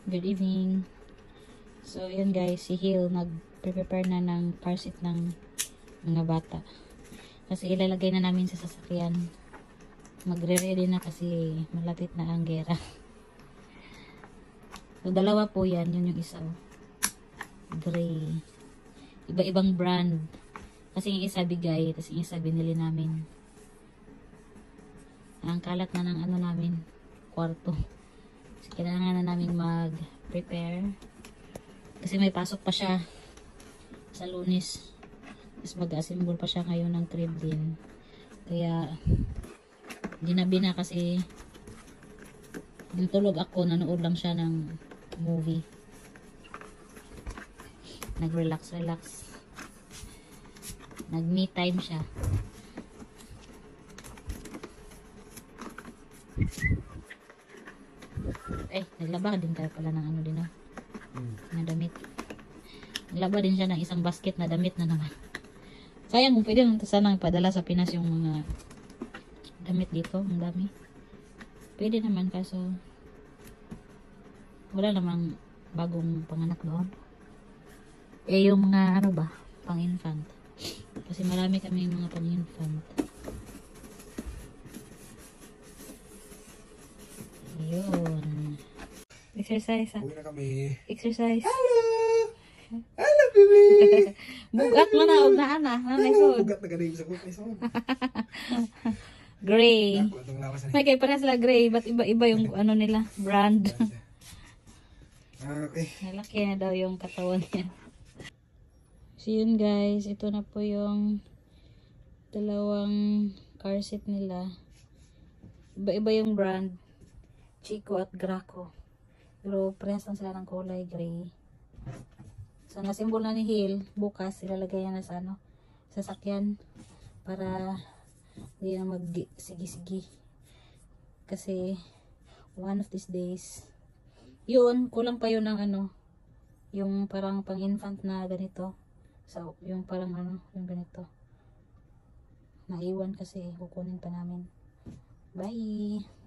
Good evening. So, yun guys, si Hill nag-prepare na ng car seat ng mga bata. Kasi ilalagay na namin sa sasakyan. Magre-ready na kasi malapit na ang gera. So, dalawa po yan. Yun yung isa. Gray. Iba-ibang brand. Kasi yung isa bigay, tapos yung isa binili namin. Ang kalat na ng ano namin, kwarto. So, kailangan na namin mag-prepare. Kasi may pasok pa siya sa Lunes. Tapos mag-assemble pa siya ngayon ng crib din. Kaya, ginabi na kasi yung tulog ako, nanood lang siya ng movie. Nag-relax. Nag-me time siya. Naglaba din kaya pala ng ano din na damit. Naglaba din siya ng isang basket na damit na naman. Sayang kung pwede nang sanang padala sa Pinas yung mga damit dito. Ang dami. Pwede naman kaso wala namang bagong panganak doon. Yung mga ano ba, pang-infant. Kasi marami kami mga pang-infant. Yun. Exercise ha. Uwi na kami. Exercise. Hello! Hello, baby! Bugat mo na, huwag na ana. Nanay ko. Bugat na ganun sa bukas. Gray. May kayo pa sila gray. Ba't iba-iba yung ano nila? Brand. Okay. Malaki na daw yung katawan niya. So yun guys. Ito na po yung dalawang car seat nila. Iba-iba yung brand. Chico at Graco. Pero parehas lang sila ng kulay gray. So nasimbol na ni Hill. Bukas ilalagay yan na sa ano, sasakyan. Para hindi na mag-sige-sige. Kasi one of these days. Yun, kulang pa yun ng ano. Yung parang pang-infant na ganito. So yung parang ano, yung ganito. Naiwan kasi kukunin pa namin. Bye!